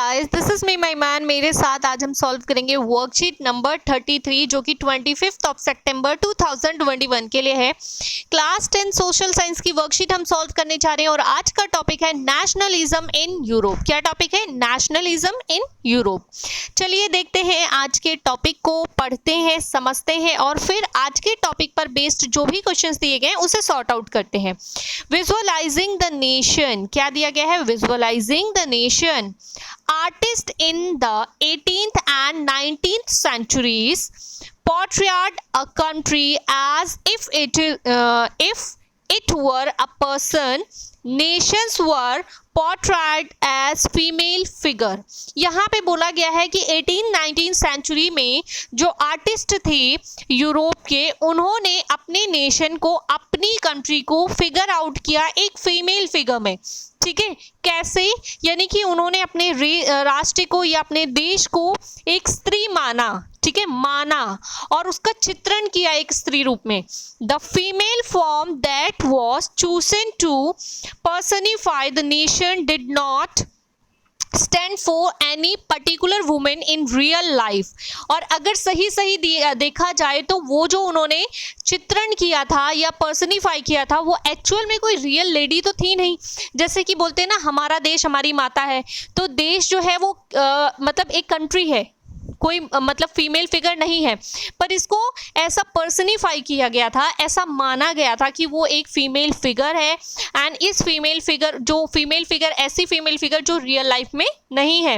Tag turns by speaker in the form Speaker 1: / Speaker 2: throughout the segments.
Speaker 1: Guys, this is me my man. मेरे साथ आज हम सॉल्व करेंगे वर्कशीट नंबर 33 जो कि 25 सितंबर 2021 के लिए है। क्लास 10 सोशल साइंस की वर्कशीट हम सॉल्व करने जा रहे हैं और आज का टॉपिक है नेशनलिज्म इन यूरोप। क्या टॉपिक है? Nationalism in Europe. चलिए देखते हैं आज के टॉपिक को, पढ़ते हैं, समझते हैं और फिर आज के टॉपिक पर बेस्ड जो भी क्वेश्चंस दिए गए हैं उसे सॉर्ट आउट करते हैं। विजुअलाइजिंग द नेशन, क्या दिया गया है? Visualising the nation. Artists in the 18th and 19th centuries portrayed a country as if it were a person. Nations were portrayed as female figure. यहाँ पे बोला गया है कि 18-19 सेंचुरी में जो आर्टिस्ट थे यूरोप के, उन्होंने अपने नेशन को, अपनी कंट्री को फिगर आउट किया एक फीमेल फिगर में। ठीक है, कैसे? यानी कि उन्होंने अपने राष्ट्र को या अपने देश को एक स्त्री माना, ठीक है, माना और उसका चित्रण किया एक स्त्री रूप में। The female form that was chosen to personify the nation did not stand for any particular women in real life. और अगर सही देखा जाए तो वो जो उन्होंने चित्रण किया था या पर्सनिफाई किया था वो एक्चुअल में कोई रियल लेडी तो थी नहीं। जैसे कि बोलते हैं ना, हमारा देश हमारी माता है, तो देश जो है वो मतलब एक कंट्री है, कोई मतलब फीमेल फिगर नहीं है, पर इसको ऐसा पर्सनिफाई किया गया था, ऐसा माना गया था कि वो एक फीमेल फिगर है। एंड इस फीमेल फिगर ऐसी फीमेल फिगर जो रियल लाइफ में नहीं है।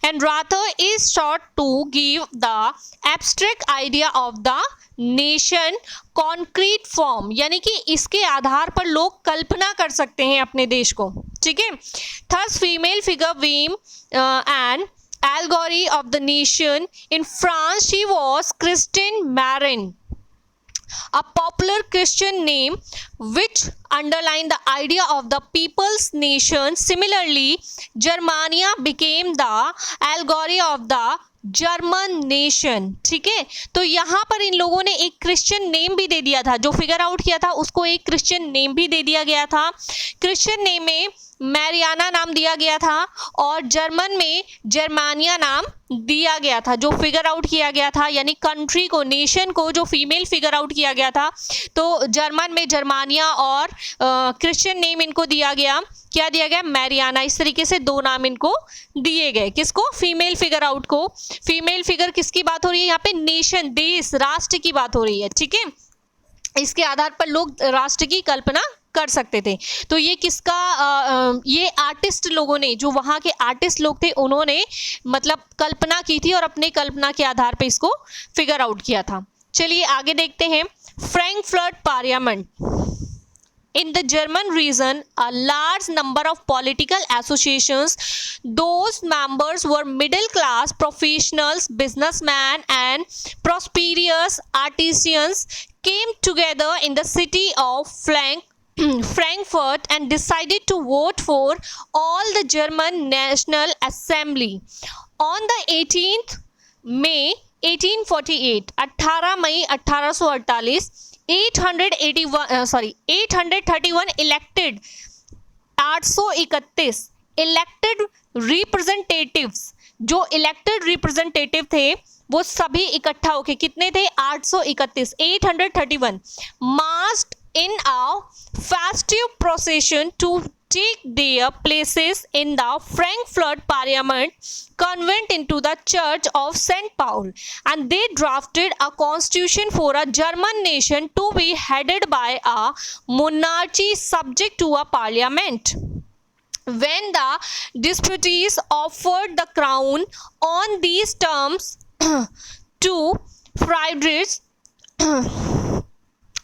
Speaker 1: And rather is short to give the abstract idea of the nation concrete form, यानी कि इसके आधार पर लोग कल्पना कर सकते हैं अपने देश को। ठीक है, thus female figure Vim and allegory of the nation. In France, she was Christine Marin, a popular Christian name which underlined the idea of the people's nation. Similarly, Germania became the allegory of the German nation. ठीक है, तो यहाँ पर इन लोगों ने एक Christian name भी दे दिया था, जो फिगर आउट किया था उसको एक क्रिश्चियन नेम भी दे दिया गया था। क्रिश्चियन नेम में मैरियाना नाम दिया गया था और जर्मन में जर्मानिया नाम दिया गया था, जो फिगर आउट किया गया था, यानी कंट्री को, नेशन को जो फीमेल फिगर आउट किया गया था। तो जर्मन में जर्मानिया और क्रिश्चियन नेम इनको दिया गया। क्या दिया गया? मैरियाना। इस तरीके से दो नाम इनको दिए गए। किसको? फीमेल फिगर आउट को। फीमेल फिगर किसकी बात हो रही है यहाँ पे? नेशन, देश, राष्ट्र की बात हो रही है। ठीक है, इसके आधार पर लोग राष्ट्र की कल्पना कर सकते थे। तो ये किसका ये आर्टिस्ट लोगों ने, जो वहाँ के आर्टिस्ट लोग थे, उन्होंने मतलब कल्पना की थी और अपने कल्पना के आधार पे इसको फिगर आउट किया था। चलिए आगे देखते हैं। Frankfurt parliament. In the German region, a large number of political associations, those members were middle class professionals, businessmen and prosperous artisans, came together in the city of Frankfurt and decided to vote for all the German National Assembly. On the 18th May 1848, 18 May 1848, 831 elected, 831 elected representatives, जो elected representative थे वो सभी इकट्ठा होके कितने थे? 831, 831 marched in a festive procession to take their places in the Frankfurt Parliament convent into the Church of St. Paul, and they drafted a constitution for a German nation to be headed by a monarchy subject to a parliament. When the deputies offered the crown on these terms to Friedrich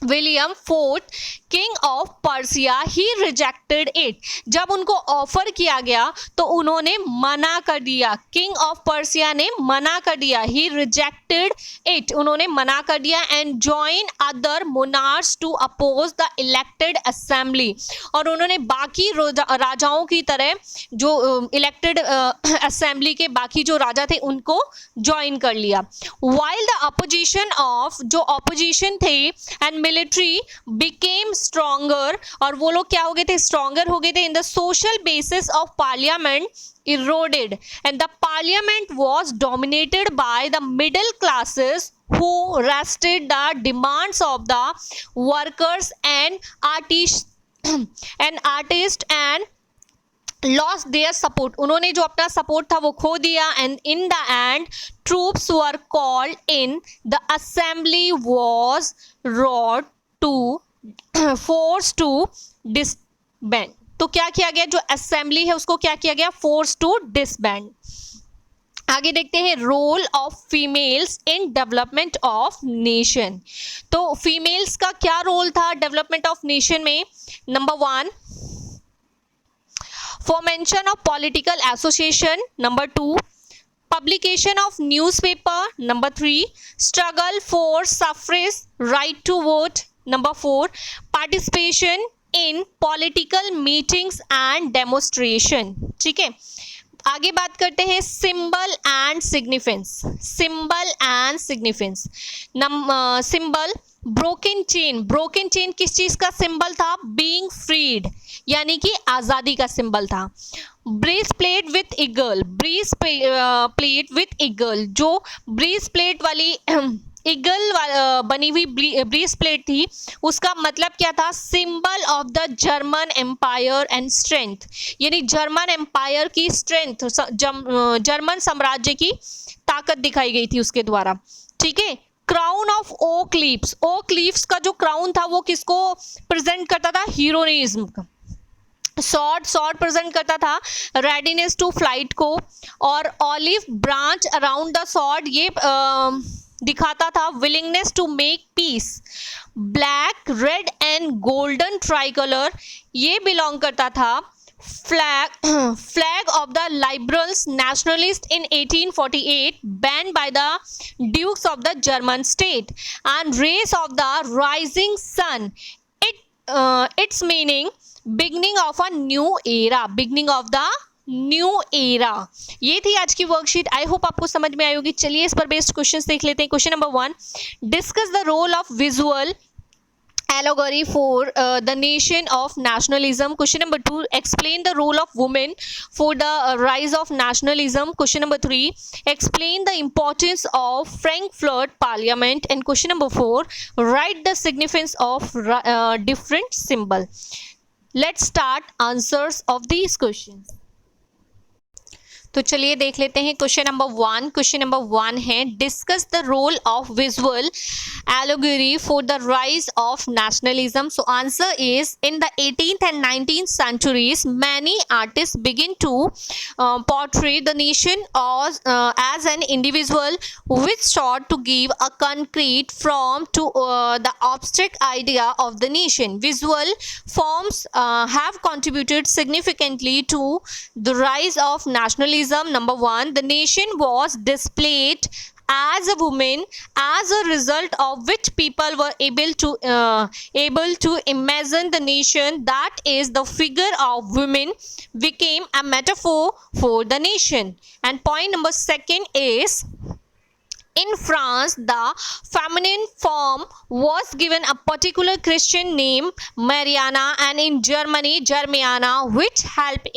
Speaker 1: William fourth, king of Persia, he rejected it. जब उनको offer किया गया तो उन्होंने मना कर दिया। King of Persia ने मना कर दिया, ही रिजेक्टेड इट, उन्होंने मना कर दिया। And join other monarchs to oppose the elected assembly, और उन्होंने बाकी राजाओं की तरह जो इलेक्टेड असेंबली के बाकी जो राजा थे उनको ज्वाइन कर लिया। वाइल द अपोजिशन ऑफ, जो अपोजिशन थे, एंड मिलिट्री बिकेम स्ट्रॉन्गर, और वो लोग क्या हो गए थे, स्ट्रॉन्गर हो गए थे. In the social basis of parliament eroded and the parliament was dominated by the middle classes who resisted the demands of the workers and artists and lost their support. उन्होंने जो अपना सपोर्ट था वो खो दिया. And in the end troops were called in, the assembly was rode to force to disband. तो क्या किया गया, जो असेंबली है उसको क्या किया गया, फोर्स टू डिसबैंड. आगे देखते हैं role of females in development of nation. तो फीमेल्स का क्या रोल था डेवलपमेंट ऑफ नेशन में. Number 1, formation of political association. Number 2, publication of newspaper. Number 3, struggle for suffrage right to vote. Number 4, participation in political meetings and demonstration. ठीक है, आगे बात करते हैं symbol and significance. Symbol and significance. Symbol broken chain. Broken chain किस चीज का symbol था, बीइंग फ्रीड, यानी कि आजादी का सिंबल था. Breastplate with eagle. Breastplate with eagle, जो ब्रीज प्लेट वाली ईगल बनी हुई ब्रीज प्लेट थी, उसका मतलब क्या था, symbol of the German empire and strength, यानी जर्मन एम्पायर की स्ट्रेंथ, जर्मन साम्राज्य की ताकत दिखाई गई थी उसके द्वारा. ठीक है. Crown of oak leaves. Okay leaves का जो क्राउन था वो किसको प्रेजेंट करता था, हीरोइज्म. सॉर्ड प्रेजेंट करता था रेडीनेस टू फ्लाइट को, और olive branch around the sword ये दिखाता था willingness to make peace. Black, red and golden tricolour ये बिलोंग करता था flag of the liberals nationalist in 1848 banned by the dukes of the German state, and rays of the rising sun, its meaning beginning of a new era. beginning of the new era. ये थी आज की worksheet. I hope आपको समझ में आई होगी. चलिए इस पर बेस्ड क्वेश्चंस देख लेते हैं. Question number 1, discuss the role of visual allegory for the nation of nationalism. Question number 2, explain the role of women for the rise of nationalism. Question number 3, explain the importance of Frankfurt Parliament. And question number 4, write the significance of different symbol. Let's start answers of these questions. तो चलिए देख लेते हैं question number 1. Question number 1 है, discuss the role of visual allegory for the rise of nationalism. So answer is, in the 18th and 19th centuries many artists begin to portray the nation as an individual, which sought to give a concrete form to the abstract idea of the nation. Visual forms have contributed significantly to the rise of nationalism. Number 1, the nation was displayed as a woman, as a result of which people were able to imagine the nation. That is, the figure of women became a metaphor for the nation. And point number 2 is, in France, the feminine form was given a particular Christian name, Mariana, and in Germany, Germiana, which help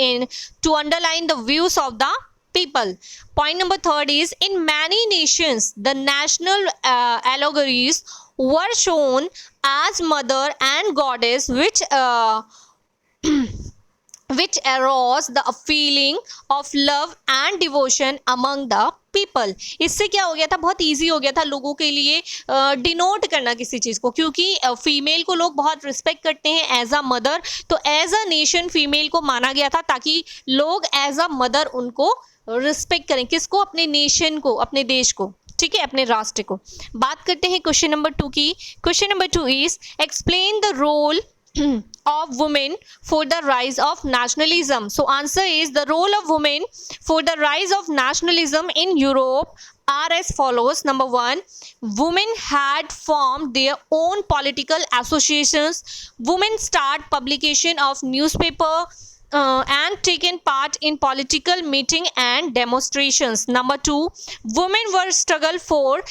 Speaker 1: to underline the views of the people. Point number 3 is, in many nations the national allegories were shown as mother and goddess, which arouse the feeling of love and devotion among the people. इससे क्या हो गया था, बहुत easy हो गया था लोगों के लिए डिनोट करना किसी चीज़ को, क्योंकि फीमेल को लोग बहुत रिस्पेक्ट करते हैं एज अ मदर. तो एज अ नेशन फीमेल को माना गया था ताकि लोग एज अ मदर उनको रिस्पेक्ट करें. किसको, अपने नेशन को, अपने देश को. ठीक है, अपने राष्ट्र को. बात करते हैं क्वेश्चन नंबर 2 की. Question number 2 is, explain the role of women for the rise of nationalism. So answer is, the role of women for the rise of nationalism in Europe are as follows. Number 1, women had formed their own political associations. Women start publication of newspaper and taken part in political meeting and demonstrations. Number 2, women were struggled for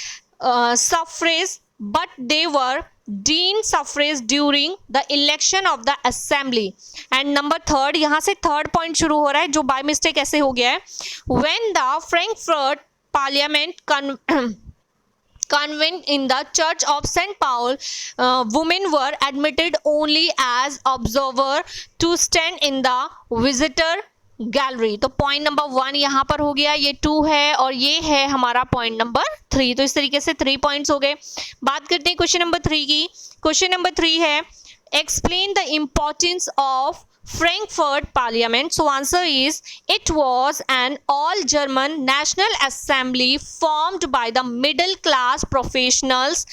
Speaker 1: suffrage, but they were deemed suffrage during the election of the assembly. And number third, यहाँ से third point शुरू हो रहा है जो by mistake ऐसे हो गया है. when the Frankfurt Parliament convened in the Church of St. Paul, women were admitted only as observer to stand in the visitor gallery. तो पॉइंट नंबर 1 यहाँ पर हो गया, ये 2 है और ये है हमारा पॉइंट नंबर 3. तो इस तरीके से 3 पॉइंट्स हो गए. बात करते हैं क्वेश्चन नंबर 3 की. क्वेश्चन नंबर 3 है explain the importance of Frankfurt Parliament. So answer is it was an all German national assembly formed by the middle class professionals,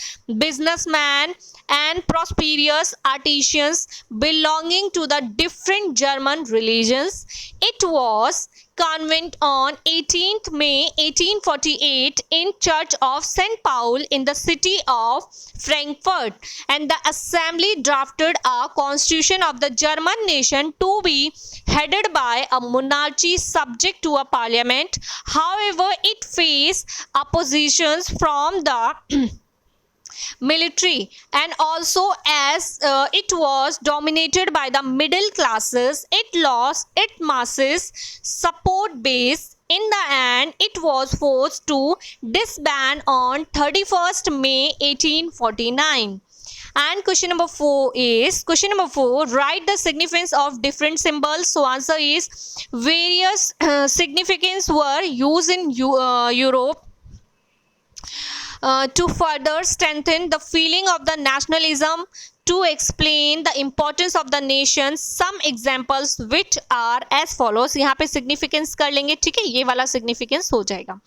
Speaker 1: businessmen and prosperous artisans belonging to the different German religions. It was convened on 18th May 1848 in Church of St. Paul in the city of Frankfurt, and the assembly drafted a constitution of the German nation to be headed by a monarchy subject to a parliament. However, it faced oppositions from the military, and also as it was dominated by the middle classes, it lost its masses support base. In the end, it was forced to disband on 31st May 1849. And question number 4 is, question number 4, write the significance of different symbols. So answer is various significance were used in Europe to further strengthen the feeling of the nationalism, to explain the importance of the nation. Some examples which are as follows. यहाँ पे significance कर लेंगे, ठीक है, ये वाला significance हो जाएगा.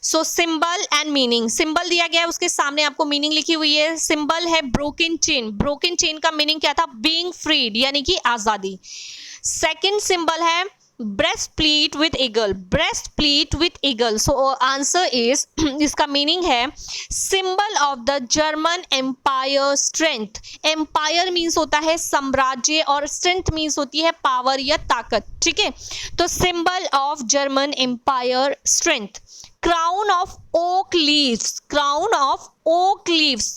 Speaker 1: So symbol and meaning. symbol दिया गया है, उसके सामने आपको meaning लिखी हुई है. symbol है broken chain. broken chain का meaning क्या था? being freed, यानी कि आज़ादी. second symbol है breastplate with eagle. breastplate with eagle. So answer is इसका meaning है symbol of the German empire strength. empire means होता है साम्राज्य और strength means होती है power या ताकत, ठीक है. तो symbol of German empire strength. crown of oak leaves. crown of oak leaves.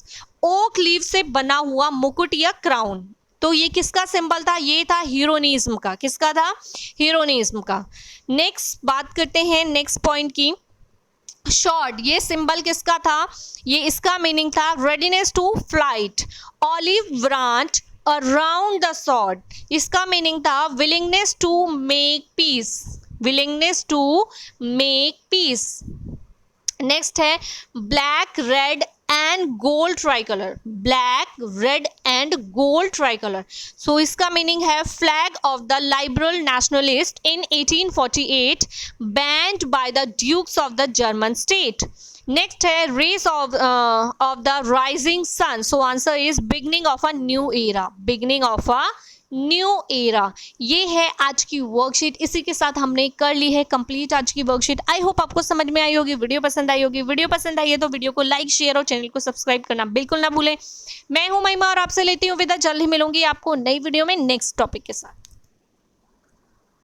Speaker 1: oak leaves से बना हुआ मुकुट या crown. तो ये किसका सिंबल था? ये था हीरोनिज्म का. किसका था? हीरोनिज्म का. नेक्स्ट बात करते हैं नेक्स्ट पॉइंट की. शॉर्ट, ये सिंबल किसका था? ये इसका मीनिंग था readiness to flight. Olive branch around the sword, इसका मीनिंग था willingness to make peace. Willingness to make peace. Next है black red and gold tricolour. Black red and gold tricolour. So इसका meaning है flag of the liberal nationalist in 1848 banned by the dukes of the German state. Next है race of the rising sun. So answer is beginning of a new era. Beginning of a new era. ये है आज की worksheet. इसी के साथ हमने कर ली है कंप्लीट आज की वर्कशीट. आई होप आपको समझ में आई होगी, वीडियो पसंद आई होगी. वीडियो पसंद आई है तो वीडियो को लाइक शेयर और चैनल को सब्सक्राइब करना बिल्कुल ना भूलें. मैं हूं महिमा और आपसे लेती हूँ विदा. जल्द ही मिलूंगी आपको नई वीडियो में नेक्स्ट टॉपिक के साथ.